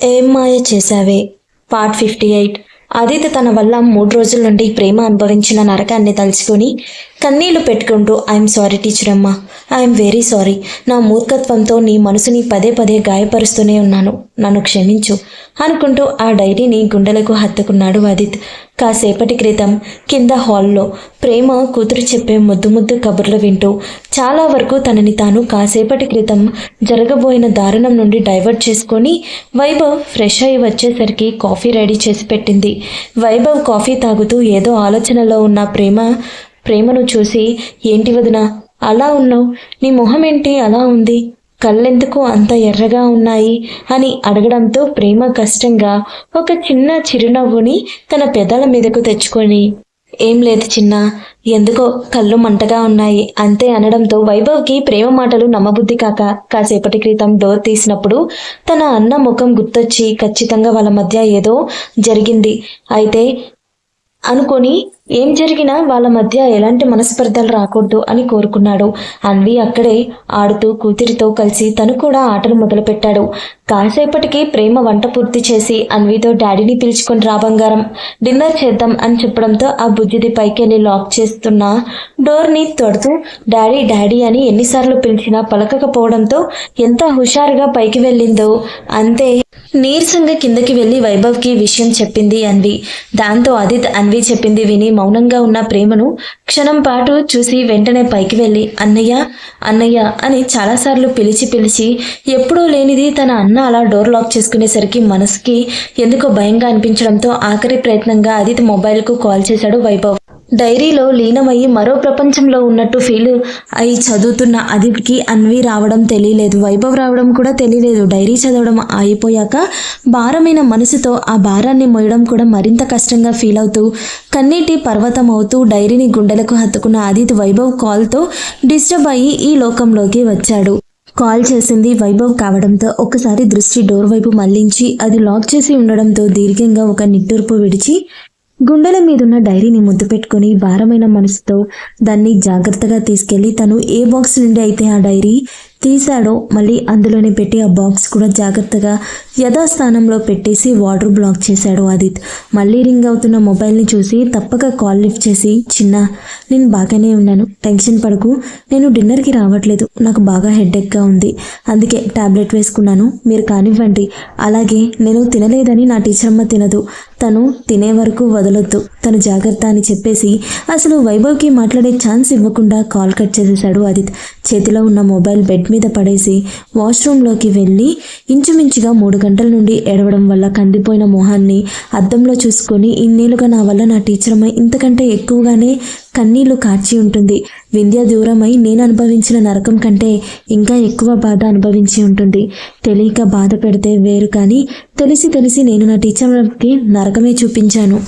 ఏం మాయ చేశావే పార్ట్ 58. ఆదిత్య తన వల్ల 3 రోజుల నుండి ప్రేమ అనుభవించిన నరకాన్ని తలుచుకొని కన్నీళ్లు పెట్టుకుంటూ ఐఎమ్ సారీ టీచర్ అమ్మా, ఐఎమ్ వెరీ సారీ. నా మూర్ఖత్వంతో నీ మనసుని పదే పదే గాయపరుస్తూనే ఉన్నాను, నన్ను క్షమించు అనుకుంటూ ఆ డైరీని గుండెలకు హత్తుకున్నాడు ఆదిత్. కాసేపటి క్రితం కింద హాల్లో ప్రేమ కూతురు చెప్పే ముద్దు ముద్దు కబుర్లు వింటూ చాలా వరకు తనని తాను కాసేపటి క్రితం జరగబోయిన దారుణం నుండి డైవర్ట్ చేసుకొని వైభవ్ ఫ్రెష్ అయి వచ్చేసరికి కాఫీ రెడీ చేసి పెట్టింది. వైభవ్ కాఫీ తాగుతూ ఏదో ఆలోచనలో ఉన్న ప్రేమను చూసి, ఏంటి వదినా అలా ఉన్నావు, నీ మొహం ఏంటి అలా ఉంది, కళ్ళెందుకు అంత ఎర్రగా ఉన్నాయి అని అడగడంతో ప్రేమ కష్టంగా ఒక చిన్న చిరునవ్వుని తన పెదాల మీదకు తెచ్చుకొని, ఏం లేదు చిన్న, ఎందుకో కళ్ళు మంటగా ఉన్నాయి అంతే అనడంతో వైభవ్కి ప్రేమ మాటలు నమ్మబుద్ధి కాక కాసేపటి క్రితం డోర్ తీసినప్పుడు తన అన్న ముఖం గుర్తొచ్చి ఖచ్చితంగా వాళ్ళ మధ్య ఏదో జరిగింది అయితే అనుకొని ఏం జరిగినా వాళ్ళ మధ్య ఎలాంటి మనస్పర్ధలు రాకూడదు అని కోరుకున్నాడు. అన్వి అక్కడే ఆడుతూ కూతురితో కలిసి తను కూడా ఆటలు మొదలుపెట్టాడు. కాసేపటికి ప్రేమ వంట పూర్తి చేసి అన్వితో డాడీని పిలుచుకొని రా బంగారం, డిన్నర్ చేద్దాం అని చెప్పడంతో ఆ బుజ్జిది పైకి వెళ్ళి లాక్ చేస్తున్న డోర్ని తొడుతూ డాడీ డాడీ అని ఎన్నిసార్లు పిలిచినా పలకకపోవడంతో ఎంత హుషారుగా పైకి వెళ్ళిందో అంతే నీరసంగా కిందకి వెళ్ళి వైభవ్కి విషయం చెప్పింది అన్వి. దాంతో ఆదిత్ అన్వి చెప్పింది విని మౌనంగా ఉన్న ప్రేమను క్షణం పాటు చూసి వెంటనే పైకి వెళ్ళి అన్నయ్య అన్నయ్య అని చాలాసార్లు పిలిచి ఎప్పుడూ లేనిది తన అన్న అలా డోర్ లాక్ చేసుకునేసరికి మనసుకి ఎందుకో భయంగా అనిపించడంతో ఆఖరి ప్రయత్నంగా ఆదిత్ మొబైల్కు కాల్ చేశాడు వైభవ్. డైరీలో లీనమయ్యి మరో ప్రపంచంలో ఉన్నట్టు ఫీల్ అయి చదువుతున్న ఆదిత్కి అన్వి రావడం తెలియలేదు, వైభవ్ రావడం కూడా తెలియలేదు. డైరీ చదవడం అయిపోయాక భారమైన మనసుతో ఆ భారాన్ని మోయడం కూడా మరింత కష్టంగా ఫీల్ అవుతూ కన్నీటి పర్వతం అవుతూ డైరీని గుండెలకు హత్తుకున్న ఆదిత్ వైభవ్ కాల్తో డిస్టర్బ్ అయ్యి ఈ లోకంలోకి వచ్చాడు. కాల్ చేసింది వైభవ్ కావడంతో ఒక్కసారి దృష్టి డోర్ వైపు మళ్లించి అది లాక్ చేసి ఉండడంతో దీర్ఘంగా ఒక నిట్టూర్పు విడిచి గుండెల మీదున్న డైరీని ముద్దు పెట్టుకుని భారమైన మనసుతో దాన్ని జాగ్రత్తగా తీసుకెళ్లి తను ఏ బాక్స్ నుండి అయితే ఆ డైరీ తీశాడో మళ్ళీ అందులోనే పెట్టి ఆ బాక్స్ కూడా జాగ్రత్తగా యథాస్థానంలో పెట్టేసి వార్డ్రోబ్ బ్లాక్ చేశాడు ఆదిత్. మళ్ళీ రింగ్ అవుతున్న మొబైల్ని చూసి తప్పక కాల్ లిఫ్ట్ చేసి, చిన్న నేను బాగానే ఉన్నాను, టెన్షన్ పడకు, నేను డిన్నర్కి రావట్లేదు, నాకు బాగా హెడేక్గా ఉంది, అందుకే టాబ్లెట్ వేసుకున్నాను, మీరు కానివ్వండి. అలాగే నేను తినలేదని నా టీచర్ అమ్మ తినదు, తను తినే వరకు వదలొద్దు, తను జాగ్రత్త అని చెప్పేసి అసలు వైభవ్కి మాట్లాడే ఛాన్స్ ఇవ్వకుండా కాల్ కట్ చేసేశాడు ఆదిత్. చేతిలో ఉన్న మొబైల్ బెడ్ మీద పడేసి వాష్రూమ్లోకి వెళ్ళి ఇంచుమించుగా 3 గంటల నుండి ఏడవడం వల్ల కందిపోయిన మొహాన్ని అద్దంలో చూసుకొని, ఇన్నేళ్ళుగా నా వల్ల నా టీచర్ అమ్మాయి ఇంతకంటే ఎక్కువగానే కన్నీళ్లు కార్చి ఉంటుంది, వింధ్య దూరమై నేను అనుభవించిన నరకం కంటే ఇంకా ఎక్కువ బాధ అనుభవించి ఉంటుంది, తెలియక బాధ పెడితే వేరు కానీ తెలిసి నేను నా టీచర్కి నరకమే చూపించాను.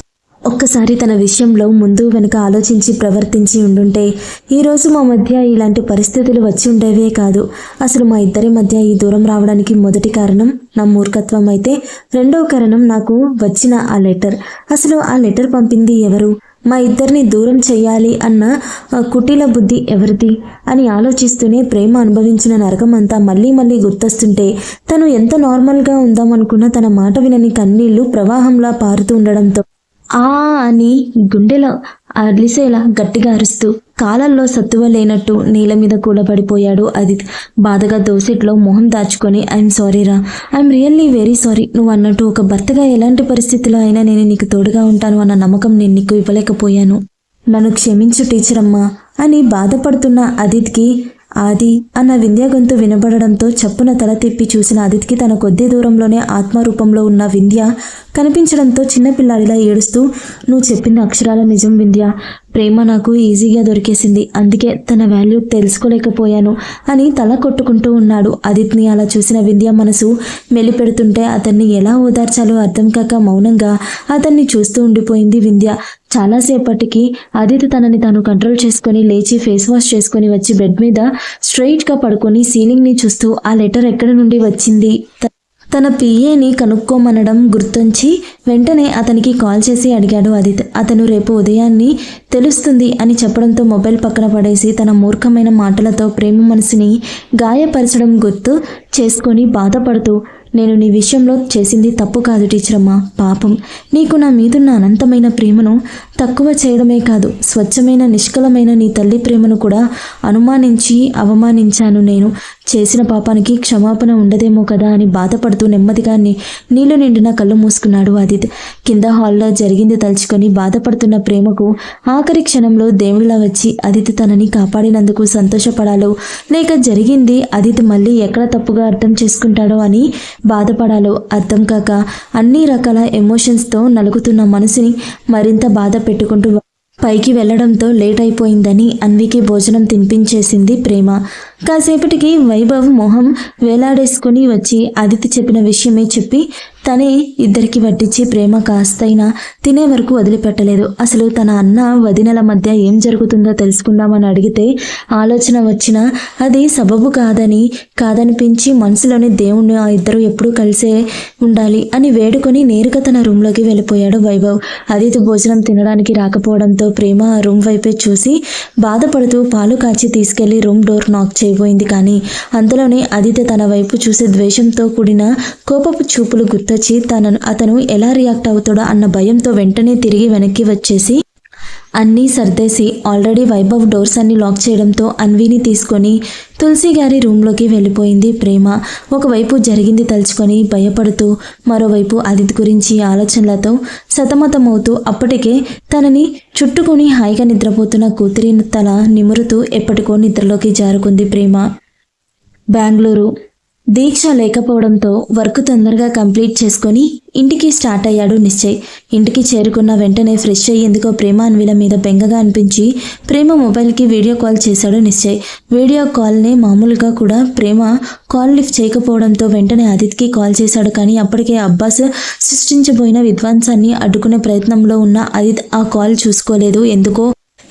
ఒక్కసారి తన విషయంలో ముందు వెనుక ఆలోచించి ప్రవర్తించి ఉండుంటే ఈరోజు మా మధ్య ఇలాంటి పరిస్థితులు వచ్చి ఉండేవే కాదు. అసలు మా ఇద్దరి మధ్య ఈ దూరం రావడానికి మొదటి కారణం నా మూర్ఖత్వం అయితే, రెండవ కారణం నాకు వచ్చిన ఆ లెటర్. అసలు ఆ లెటర్ పంపింది ఎవరు, మా ఇద్దరిని దూరం చెయ్యాలి అన్న కుటిల బుద్ధి ఎవరిది అని ఆలోచిస్తూనే ప్రేమ అనుభవించిన నరకం అంతా మళ్ళీ గుర్తొస్తుంటే తను ఎంత నార్మల్గా ఉందామనుకున్న తన మాట వినని కన్నీళ్లు ప్రవాహంలా పారుతూ ఉండడంతో ఆ అని గుండెలో అలిసేలా గట్టిగా అరుస్తూ కాలల్లో సత్తువ లేనట్టు నేల మీద కూలబడిపోయాడు ఆదిత్. బాధగా దోసిట్లో మొహం దాచుకొని, ఐఎమ్ సారీ రా, ఐఎమ్ రియల్లీ వెరీ సారీ, నువ్వు అన్నట్టు ఒక భర్తగా ఎలాంటి పరిస్థితిలో అయినా నేను నీకు తోడుగా ఉంటాను అన్న నమ్మకం నేను నీకు ఇవ్వలేకపోయాను, నన్ను క్షమించు టీచర్ అమ్మా అని బాధపడుతున్న ఆదిత్కి ఆది అన్న వింధ్య గొంతు వినబడడంతో చప్పున తల తిప్పి చూసిన ఆదిత్కి తన కొద్ది దూరంలోనే ఆత్మరూపంలో ఉన్న వింధ్య కనిపించడంతో చిన్నపిల్లాడిలా ఏడుస్తూ, నువ్వు చెప్పిన అక్షరాల నిజం వింధ్య, ప్రేమ నాకు ఈజీగా దొరికేసింది, అందుకే తన వాల్యూ తెలుసుకోలేకపోయాను అని తల కొట్టుకుంటూ ఉన్నాడు. ఆదిత్ని అలా చూసిన వింధ్య మనసు మెలిపెడుతుంటే అతన్ని ఎలా ఓదార్చాలో అర్థం కాక మౌనంగా అతన్ని చూస్తూ ఉండిపోయింది వింధ్య. చాలాసేపటికి ఆదిత్ తనని తాను కంట్రోల్ చేసుకొని లేచి ఫేస్ వాష్ చేసుకొని వచ్చి బెడ్ మీద స్ట్రైట్గా పడుకొని సీలింగ్ని చూస్తూ ఆ లెటర్ ఎక్కడి నుండి వచ్చింది తన పిఏని కనుక్కోమనడం గుర్తొంచి వెంటనే అతనికి కాల్ చేసి అడిగాడు ఆదిత్. అతను రేపు ఉదయాన్ని తెలుస్తుంది అని చెప్పడంతో మొబైల్ పక్కన పడేసి తన మూర్ఖమైన మాటలతో ప్రేమ మనసుని గాయపరచడం గుర్తు చేసుకొని బాధపడుతూ నేను నీ విషయంలో చేసింది తప్పు కాదు టీచర్ అమ్మా, పాపం. నీకు నా మీదున్న అనంతమైన ప్రేమను తక్కువ చేయడమే కాదు, స్వచ్ఛమైన నిష్కలమైన నీ తల్లి ప్రేమను కూడా అనుమానించి అవమానించాను. నేను చేసిన పాపానికి క్షమాపణ ఉండదేమో కదా అని బాధపడుతూ నెమ్మదిగా నీళ్లు నిండిన కళ్ళు మూసుకున్నాడు ఆదిత్. కింద హాల్లో జరిగింది తలుచుకొని బాధపడుతున్న ప్రేమకు ఆఖరి క్షణంలో దేవుడిలా వచ్చి ఆదిత్ తనని కాపాడినందుకు సంతోషపడాలో, లేక జరిగింది ఆదిత్ మళ్ళీ ఎక్కడ తప్పుగా అర్థం చేసుకుంటాడో అని బాధపడాలో అర్థం కాక అన్ని రకాల ఎమోషన్స్తో నలుగుతున్న మనసుని మరింత బాధ పెట్టుకుంటూ పైకి వెళ్లడంతో లేట్ అయిపోయిందని అన్వికి భోజనం తినిపించేసింది ప్రేమ. కాసేపటికి వైభవ్ మొహం వేలాడేసుకుని వచ్చి ఆదిత్య చెప్పిన విషయమే చెప్పి తనే ఇద్దరికి వడ్డించి ప్రేమ కాస్తైనా తినే వరకు వదిలిపెట్టలేదు. అసలు తన అన్న వదినల మధ్య ఏం జరుగుతుందో తెలుసుకుందామని అడిగితే ఆలోచన వచ్చినా అది సబబు కాదనిపించి మనసులోని దేవుణ్ణి ఆ ఇద్దరు ఎప్పుడూ కలిసే ఉండాలి అని వేడుకొని నేరుగా తన రూమ్లోకి వెళ్ళిపోయాడు వైభవ్. ఆదిత్య భోజనం తినడానికి రాకపోవడంతో ప్రేమ ఆ రూమ్ వైపే చూసి బాధపడుతూ పాలు కాచి తీసుకెళ్లి రూమ్ డోర్ నాక్ చేయబోయింది. కానీ అంతలోనే ఆదిత్య తన వైపు చూసే ద్వేషంతో కూడిన కోపపు చూపులు గుర్తొచ్చి అతను ఎలా రియాక్ట్ అవుతాడో అన్న భయంతో వెంటనే తిరిగి వెనక్కి వచ్చేసి అన్నీ సర్దేసి ఆల్రెడీ వైభవ్ డోర్స్ అన్ని లాక్ చేయడంతో అన్విని తీసుకొని తులసి గారి రూమ్లోకి వెళ్ళిపోయింది ప్రేమ. ఒకవైపు జరిగింది తలుచుకొని భయపడుతూ, మరోవైపు ఆదిత్ గురించి ఆలోచనలతో సతమతమవుతూ అప్పటికే తనని చుట్టుకొని హాయిగా నిద్రపోతున్న కూతురి తల నిమురుతూ ఎప్పటికో నిద్రలోకి జారుకుంది ప్రేమ. బెంగళూరు. దీక్ష లేకపోవడంతో వర్క్ తొందరగా కంప్లీట్ చేసుకొని ఇంటికి స్టార్ట్ అయ్యాడు నిశ్చయ్. ఇంటికి చేరుకున్న వెంటనే ఫ్రెష్ అయ్యేందుకో ప్రేమ అన్విల మీద బెంగగా అనిపించి ప్రేమ మొబైల్కి వీడియో కాల్ చేశాడు నిశ్చయ్. వీడియో కాల్ని మామూలుగా కూడా ప్రేమ కాల్ లిఫ్ట్ చేయకపోవడంతో వెంటనే ఆదిత్యకి కాల్ చేశాడు. కానీ అప్పటికే అబ్బాస్ సృష్టించబోయిన విధ్వంసాన్ని అడ్డుకునే ప్రయత్నంలో ఉన్న ఆదిత్ ఆ కాల్ చూసుకోలేదు.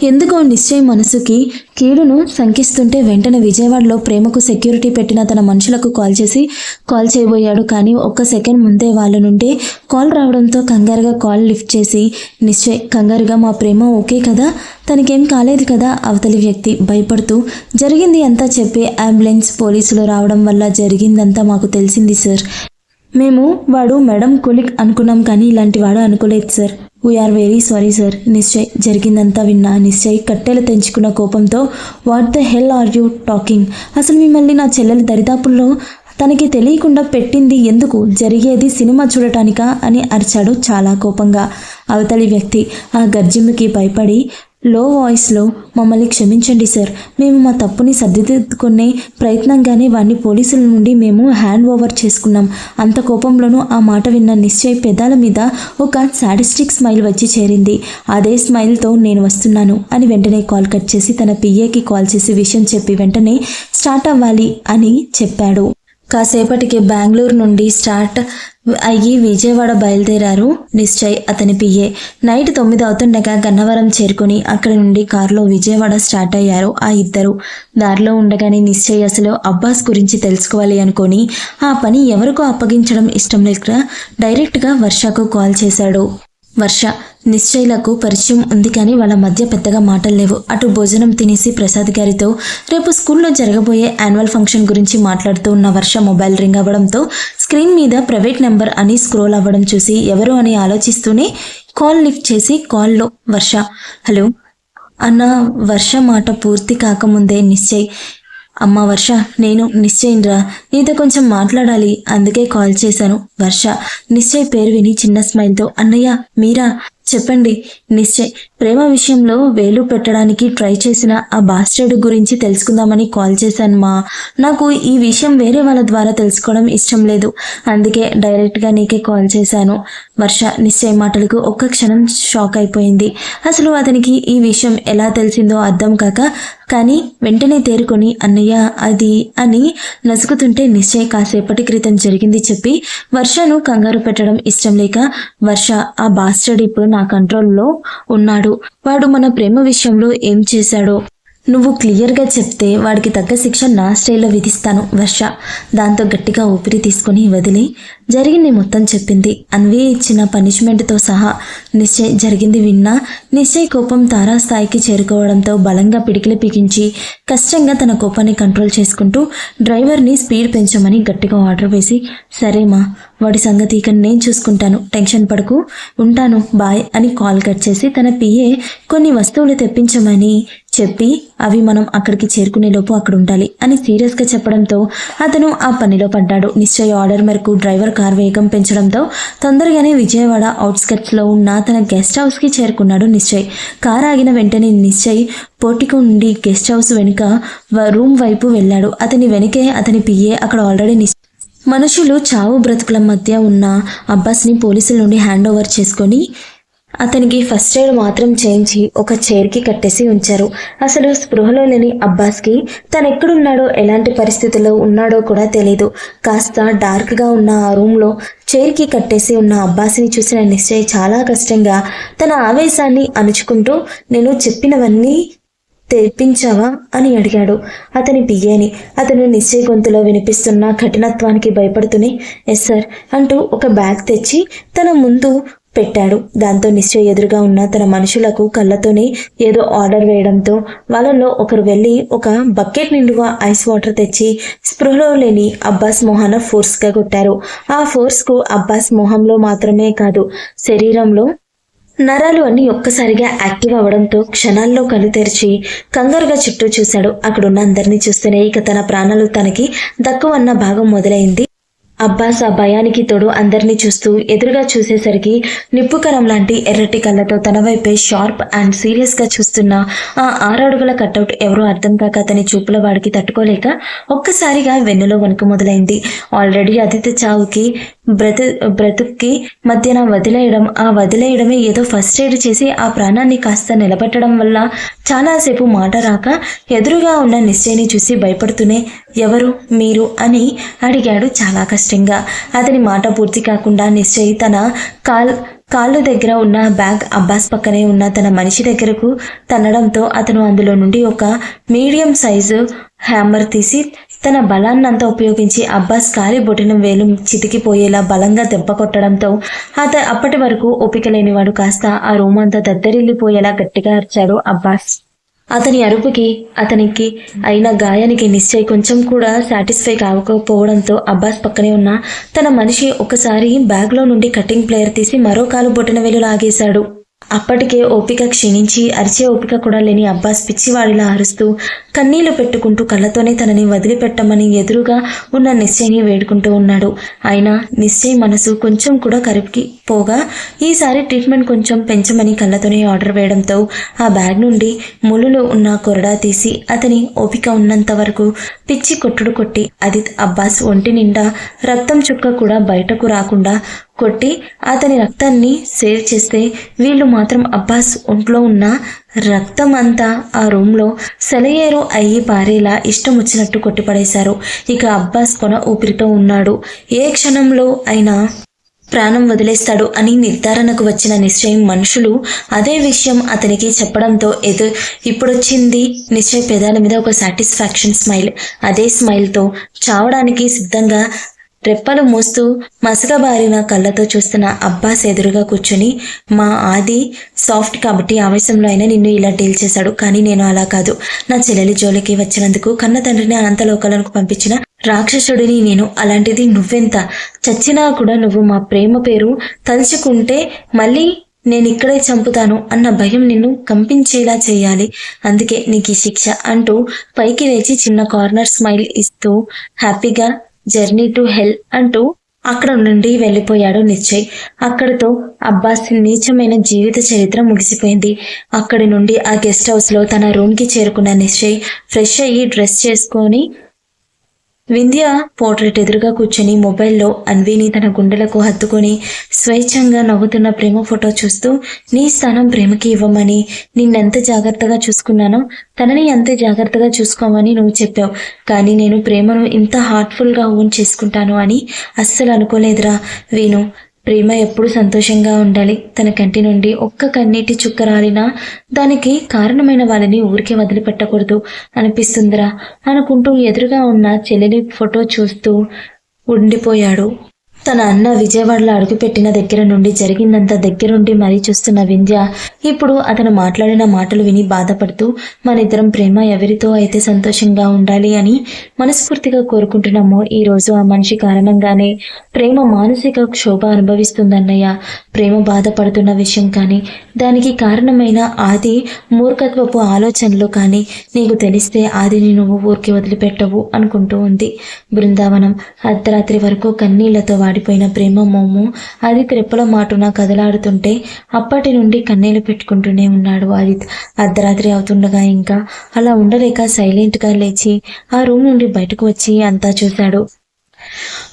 ఎందుకో నిశ్చయ్ మనసుకి కీడును శంకిస్తుంటే వెంటనే విజయవాడలో ప్రేమకు సెక్యూరిటీ పెట్టిన తన మనుషులకు కాల్ చేయబోయాడు. కానీ ఒక్క సెకండ్ ముందే వాళ్ళ నుండి కాల్ రావడంతో కంగారుగా కాల్ లిఫ్ట్ చేసి నిశ్చయ్ కంగారుగా మా ప్రేమ ఓకే కదా, తనకేం కాలేదు కదా. అవతలి వ్యక్తి భయపడుతూ జరిగింది అంతా చెప్పి అంబులెన్స్ పోలీసులు రావడం వల్ల జరిగిందంతా మాకు తెలిసింది సార్. మేము వాడు మేడం కొలిక్ అనుకున్నాం కానీ ఇలాంటి వాడు అనుకోలేదు sir. We are very sorry sir. Nishchay జరిగిందంతా విన్నా నిశ్చయ్ కట్టెలు తెంచుకున్న కోపంతో what the hell are you talking? అసలు మిమ్మల్ని నా చెల్లెల దరిదాపుల్లో తనకి తెలియకుండా పెట్టింది ఎందుకు? జరిగేది సినిమా చూడటానికా అని అరిచాడు చాలా కోపంగా. అవతలి వ్యక్తి ఆ గర్జింపుకి భయపడి లో వాయిస్లో మమ్మల్ని క్షమించండి సార్, మేము మా తప్పుని సర్దిద్దుకునే ప్రయత్నంగానే వాడిని పోలీసుల నుండి మేము హ్యాండ్ ఓవర్ చేసుకున్నాం. అంత కోపంలోనూ ఆ మాట విన్న నిశ్చయ్ పెదాల మీద ఒక సాడిస్టిక్ స్మైల్ వచ్చి చేరింది. అదే స్మైల్తో నేను వస్తున్నాను అని వెంటనే కాల్ కట్ చేసి తన పిఏకి కాల్ చేసి విషయం చెప్పి వెంటనే స్టార్ట్ అవ్వాలి అని చెప్పాడు. కాసేపటికి బెంగళూరు నుండి స్టార్ట్ అయ్యి విజయవాడ బయలుదేరారు నిశ్చయ్ అతని పిఏ. నైట్ 9 అవుతుండగా గన్నవరం చేరుకుని అక్కడి నుండి కారులో విజయవాడ స్టార్ట్ అయ్యారు ఆ ఇద్దరు. దారిలో ఉండగానే నిశ్చయ్ అసలు అబ్బాస్ గురించి తెలుసుకోవాలి అనుకొని ఆ పని ఎవరికో అప్పగించడం ఇష్టం లేక డైరెక్ట్గా వర్షకు కాల్ చేశాడు. వర్ష నిశ్చయ్లకు పరిచయం ఉంది కానీ వాళ్ళ మధ్య పెద్దగా మాటలు లేవు. అటు భోజనం తినేసి ప్రసాద్ గారితో రేపు స్కూల్లో జరగబోయే యాన్యువల్ ఫంక్షన్ గురించి మాట్లాడుతూ ఉన్న వర్ష మొబైల్ రింగ్ అవ్వడంతో స్క్రీన్ మీద ప్రైవేట్ నెంబర్ అని స్క్రోల్ అవ్వడం చూసి ఎవరు అని ఆలోచిస్తూనే కాల్ లిఫ్ట్ చేసి కాల్లో వర్ష హలో అన్న వర్ష మాట పూర్తి కాకముందే నిశ్చయ్ అమ్మ వర్ష నేను నిశ్చయ్రా, నీతో కొంచెం మాట్లాడాలి అందుకే కాల్ చేశాను. వర్ష నిశ్చయ్ పేరు విని చిన్న స్మైల్తో అన్నయ్య మీరా చెప్పండి. నిశ్చయ్ ప్రేమ విషయంలో వేలు పెట్టడానికి ట్రై చేసిన ఆ బాస్టర్డ్ గురించి తెలుసుకుందామని కాల్ చేశాను మా. నాకు ఈ విషయం వేరే వాళ్ళ ద్వారా తెలుసుకోవడం ఇష్టం లేదు, అందుకే డైరెక్ట్గా నీకే కాల్ చేశాను. వర్ష నిశ్చయ్ మాటలకు ఒక్క క్షణం షాక్ అయిపోయింది. అసలు అతనికి ఈ విషయం ఎలా తెలిసిందో అర్థం కాక కానీ వెంటనే తేరుకొని అన్నయ్య అది అని నసుకుతుంటే నిశ్చయ్ కాసేపటి క్రితం జరిగింది చెప్పి వర్షను కంగారు పెట్టడం ఇష్టం లేక వర్ష ఆ బాస్టర్డ్ ఇప్పుడు నా కంట్రోల్లో ఉన్నాడు, వాడు మన ప్రేమ విషయంలో ఏం చేశాడో నువ్వు క్లియర్గా చెప్తే వాడికి తగ్గ శిక్ష నా స్టైల్లో విధిస్తాను వర్ష. దాంతో గట్టిగా ఊపిరి తీసుకుని వదిలి జరిగింది మొత్తం చెప్పింది. అన్వి ఇచ్చిన పనిష్మెంట్తో సహా. నిశ్చయ్ జరిగింది విన్నా నిశ్చయ్ కోపం తారాస్థాయికి చేరుకోవడంతో బలంగా పిడికిలి పిగించి కష్టంగా తన కోపాన్ని కంట్రోల్ చేసుకుంటూ డ్రైవర్ని స్పీడ్ పెంచమని గట్టిగా ఆర్డర్ వేసి, సరేమా వాడి సంగతి ఇక నేను చూసుకుంటాను, టెన్షన్ పడకు, ఉంటాను, బాయ్ అని కాల్ కట్ చేసి తన పిఏ కొన్ని వస్తువులు తెప్పించమని చెప్పి అవి మనం అక్కడికి చేరుకునేలోపు అక్కడ ఉండాలి అని సీరియస్గా చెప్పడంతో అతను ఆ పనిలో పడ్డాడు. నిశ్చయ్ ఆర్డర్ మేరకు డ్రైవర్ కార్ వేగం పెంచడంతో తొందరగానే విజయవాడ అవుట్స్కట్స్లో ఉన్న తన గెస్ట్ హౌస్కి చేరుకున్నాడు నిశ్చయ్. కార్ ఆగిన వెంటనే నిశ్చయ్ పోర్టికో నుండి గెస్ట్ హౌస్ వెనుక రూమ్ వైపు వెళ్ళాడు. అతని వెనుకే అతని పిఏ అక్కడ ఆల్రెడీ మనుషులు చావు బ్రతుకుల మధ్య ఉన్న అబ్బాస్ని పోలీసుల నుండి హ్యాండ్ ఓవర్ చేసుకొని అతనికి ఫస్ట్ ఎయిడ్ మాత్రం చేయించి ఒక చైర్కి కట్టేసి ఉంచారు. అసలు స్పృహలో లేని అబ్బాస్కి తను ఎక్కడున్నాడో ఎలాంటి పరిస్థితుల్లో ఉన్నాడో కూడా తెలీదు. కాస్త డార్క్గా ఉన్న ఆ రూమ్లో చైర్కి కట్టేసి ఉన్న అబ్బాస్ని చూసిన నిశ్చయ్ చాలా కష్టంగా తన ఆవేశాన్ని అణుచుకుంటూ, నేను చెప్పినవన్నీ తెప్పించావా అని అడిగాడు అతని పిఏని. అతను నిశ్చయ్ గొంతులో వినిపిస్తున్న కఠినత్వానికి భయపడుతూనే ఎస్ సార్ అంటూ ఒక బ్యాగ్ తెచ్చి తన ముందు పెట్టాడు. దాంతో నిశ్చయ్ ఎదురుగా ఉన్న తన మనుషులకు కళ్ళతోనే ఏదో ఆర్డర్ వేయడంతో వాళ్ళలో ఒకరు వెళ్ళి ఒక బకెట్ నిండుగా ఐస్ వాటర్ తెచ్చి స్పృహలో లేని అబ్బాస్ మొహాన ఫోర్స్గా కొట్టారు. ఆ ఫోర్స్కు అబ్బాస్ మొహంలో మాత్రమే కాదు శరీరంలో నరాలు అన్నీ ఒక్కసారిగా యాక్టివ్ అవ్వడంతో క్షణాల్లో కళ్ళు తెరిచి కంగారుగా చుట్టూ చూశాడు. అక్కడున్న అందరినీ చూస్తేనే ఇక తన ప్రాణాలు తనకి దక్కువన్న భాగం మొదలైంది. అబ్బాస్ ఆ భయానికి తోడు అందరినీ చూస్తూ ఎదురుగా చూసేసరికి నిప్పుకరం లాంటి ఎర్రటి కళ్ళతో తన వైపే షార్ప్ అండ్ సీరియస్గా చూస్తున్న ఆ 6 అడుగుల కట్అవుట్ ఎవరో అర్థం కాక అతని చూపుల వాడికి తట్టుకోలేక ఒక్కసారిగా వెన్నులో వణుకు మొదలైంది. ఆల్రెడీ అతిథి చావుకి బ్రతుక్కి మధ్యన వదిలేయడమే ఏదో ఫస్ట్ ఎయిడ్ చేసి ఆ ప్రాణాన్ని కాస్త నిలబెట్టడం వల్ల చాలాసేపు మాట రాక ఎదురుగా ఉన్న నిశ్చయని చూసి భయపడుతూనే ఎవరు మీరు అని అడిగాడు చాలా కష్టంగా. అతని మాట పూర్తి కాకుండా నిశ్చయ్ తన కాళ్ళు దగ్గర ఉన్న బ్యాగ్ అబ్బాస్ పక్కనే ఉన్న తన మనిషి దగ్గరకు తన్నడంతో అతను అందులో నుండి ఒక మీడియం సైజు హ్యామర్ తీసి తన బలాన్నంతా ఉపయోగించి అబ్బాస్ కాలి బొటిన వేలు చితికిపోయేలా బలంగా దెబ్బ కొట్టడంతో అప్పటి వరకు ఓపిక లేనివాడు కాస్త ఆ రూమ్ అంతా దద్దరిల్లిపోయేలా గట్టిగా అరిచాడు అబ్బాస్. అతని అరుపుకి అతనికి అయిన గాయానికి నిశ్చయ్ కొంచెం కూడా సాటిస్ఫై కాకపోవడంతో అబ్బాస్ పక్కనే ఉన్న తన మనిషి ఒకసారి బ్యాగ్లో నుండి కటింగ్ ప్లేయర్ తీసి మరో కాలు బొటన వేలు లాగేశాడు. అప్పటికే ఓపిక క్షీణించి అరిచే ఓపిక కూడా లేని అబ్బాస్ పిచ్చివాడిలా అరుస్తూ కన్నీళ్లు పెట్టుకుంటూ కళ్ళతోనే తనని వదిలిపెట్టమని ఎదురుగా ఉన్న నిశ్చయ్ని వేడుకుంటూ ఉన్నాడు. అయినా నిశ్చయ్ మనసు కొంచెం కూడా కరిపికి పోగా ఈసారి ట్రీట్మెంట్ కొంచెం పెంచమని కళ్ళతోనే ఆర్డర్ వేయడంతో ఆ బ్యాగ్ నుండి ముళ్ళులు ఉన్న కొరడా తీసి అతని ఓపిక ఉన్నంత వరకు పిచ్చి కొట్టుడు కొట్టి అదిత్ అబ్బాస్ ఒంటి నిండా రక్తం చుక్క కూడా బయటకు రాకుండా కొట్టి అతని రక్తాన్ని సేవ్ చేస్తే వీళ్ళు మాత్రం అబ్బాస్ ఒంట్లో ఉన్న రక్తం అంతా ఆ రూమ్లో సెలయేరు అయ్యి పారేలా ఇష్టం వచ్చినట్టు కొట్టిపడేశారు. ఇక అబ్బాస్ కొన ఊపిరితో ఉన్నాడు. ఏ క్షణంలో అయినా ప్రాణం వదిలేస్తాడు అని నిర్ధారణకు వచ్చిన నిశ్చయం మనుషులు అదే విషయం అతనికి చెప్పడంతో ఇప్పుడొచ్చింది నిశ్చయ్ పెదాల మీద ఒక సాటిస్ఫాక్షన్ స్మైల్. అదే స్మైల్తో చావడానికి సిద్ధంగా రెప్పలు మూస్తూ మసకబారిన కళ్ళతో చూస్తున్న అబ్బాస్ ఎదురుగా కూర్చొని, మా ఆది సాఫ్ట్ కాబట్టి ఆవేశంలో అయినా నిన్ను ఇలా డీల్ చేశాడు, కానీ నేను అలా కాదు. నా చెల్లెలి జోలికి వచ్చినందుకు కన్న తండ్రిని అనంతలోకాలకు పంపించిన రాక్షసుడిని నేను. అలాంటిది నువ్వెంత చచ్చినా కూడా నువ్వు మా ప్రేమ పేరు తలుచుకుంటే మళ్ళీ నేను ఇక్కడే చంపుతాను అన్న భయం నిన్ను కంపించేలా చేయాలి. అందుకే నీకు ఈ శిక్ష అంటూ పైకి లేచి చిన్న కార్నర్ స్మైల్ ఇస్తూ హ్యాపీగా జర్నీ టు హెల్ అంటూ అక్కడ నుండి వెళ్ళిపోయాడు నిశ్చయ్. అక్కడితో అబ్బాస్ నీచమైన జీవిత చరిత్ర ముగిసిపోయింది. అక్కడి నుండి ఆ గెస్ట్ హౌస్లో తన రూమ్కి చేరుకున్న నిశ్చయ్ ఫ్రెష్ అయ్యి డ్రెస్ చేసుకొని వింధ్య పోర్ట్రేట్ ఎదురుగా కూర్చొని మొబైల్లో అన్వీని తన గుండెలకు హత్తుకొని స్వేచ్ఛంగా నవ్వుతున్న ప్రేమ ఫోటో చూస్తూ, నీ స్థానం ప్రేమకి ఇవ్వమని నిన్నెంత జాగ్రత్తగా చూసుకున్నానో తనని అంతే జాగ్రత్తగా చూసుకోమని నువ్వు చెప్పావు. కానీ నేను ప్రేమను ఇంత హార్ట్ఫుల్గా ఓన్ చేసుకుంటాను అని అస్సలు అనుకోలేదురా వేణు. ప్రేమ ఎప్పుడు సంతోషంగా ఉండాలి. తన కంటి నుండి ఒక్క కన్నీటి చుక్క రాలినా దానికి కారణమైన వాళ్ళని ఊరికే వదిలిపెట్టకూడదు అనిపిస్తుందిరా అనుకుంటూ ఎదురుగా ఉన్న చెల్లెలి ఫోటో చూస్తూ ఉండిపోయాడు. తన అన్న విజయవాడలో అడుగుపెట్టిన దగ్గర నుండి జరిగిందంతా దగ్గరుండి మరీ చూస్తున్న వింధ్య ఇప్పుడు అతను మాట్లాడిన మాటలు విని బాధపడుతూ మనిద్దరం ప్రేమ ఎవరితో అయితే సంతోషంగా ఉండాలి అని మనస్ఫూర్తిగా కోరుకుంటున్నామో ఈరోజు ఆ మనిషి కారణంగానే ప్రేమ మానసిక క్షోభ అనుభవిస్తుందన్నయ్య. ప్రేమ బాధపడుతున్న విషయం కానీ దానికి కారణమైన ఆది మూర్ఖత్వపు ఆలోచనలు కానీ నీకు తెలిస్తే ఆదిని నువ్వు ఊరికి వదిలిపెట్టవు అనుకుంటూ ఉంది. బృందావనం అర్ధరాత్రి వరకు కన్నీళ్లతో వాడిపోయిన ప్రేమ మోము ఆదిత్ రెప్పల మాటున కదలాడుతుంటే అప్పటి నుండి కన్నీళ్లు పెట్టుకుంటూనే ఉన్నాడు ఆదిత్. అర్ధరాత్రి అవుతుండగా ఇంకా అలా ఉండలేక సైలెంట్గా లేచి ఆ రూమ్ నుండి బయటకు వచ్చి అంతా చూశాడు.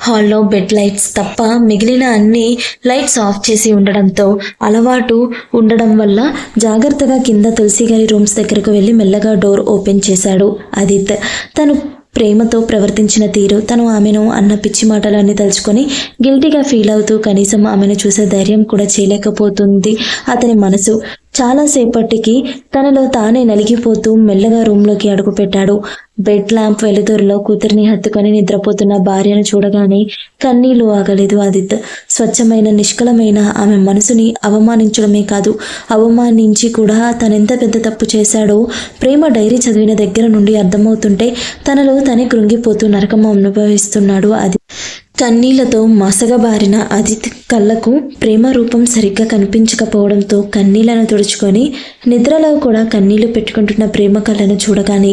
హాల్లో బెడ్ లైట్స్ తప్ప మిగిలిన అన్ని లైట్స్ ఆఫ్ చేసి ఉండడంతో అలవాటు ఉండడం వల్ల జాగ్రత్తగా కింద తులసి గారి రూమ్స్ దగ్గరకు వెళ్ళి మెల్లగా డోర్ ఓపెన్ చేశాడు ఆదిత్. తను ప్రేమతో ప్రవర్తించిన తీరు, తను ఆమెను అన్న పిచ్చి మాటలన్నీ తలుచుకొని గిల్టీగా ఫీల్ అవుతూ కనీసం ఆమెను చూసే ధైర్యం కూడా చేయలేకపోతుంది అతని మనసు. చాలాసేపటికి తనలో తానే నలిగిపోతూ మెల్లగా రూమ్లోకి అడుగుపెట్టాడు. బెడ్ ల్యాంప్ వెలుతురులో కూతురిని హత్తుకొని నిద్రపోతున్న భార్యను చూడగానే కన్నీళ్లు ఆగలేదు ఆదిత్. స్వచ్ఛమైన నిష్కలమైన ఆమె మనసుని అవమానించడమే కాదు, అవమానించి కూడా తనెంత పెద్ద తప్పు చేశాడో ప్రేమ డైరీ చదివిన దగ్గర నుండి అర్థమవుతుంటే తనలో తనే కృంగిపోతూ నరకం అనుభవిస్తున్నాడు అది. కన్నీళ్లతో మసగబారిన అదిత్ కళ్ళకు ప్రేమ రూపం సరిగ్గా కనిపించకపోవడంతో కన్నీళ్లను తుడుచుకొని నిద్రలో కూడా కన్నీళ్లు పెట్టుకుంటున్న ప్రేమ కళ్ళను చూడగానే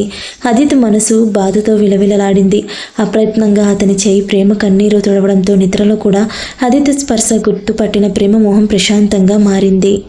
అదిత్ మనసు బాధతో విలవిలలాడింది. అప్రయత్నంగా అతని చేయి ప్రేమ కన్నీరు తుడవడంతో నిద్రలో కూడా అదిత్ స్పర్శ గుర్తుపట్టిన ప్రేమ మొహం ప్రశాంతంగా మారింది.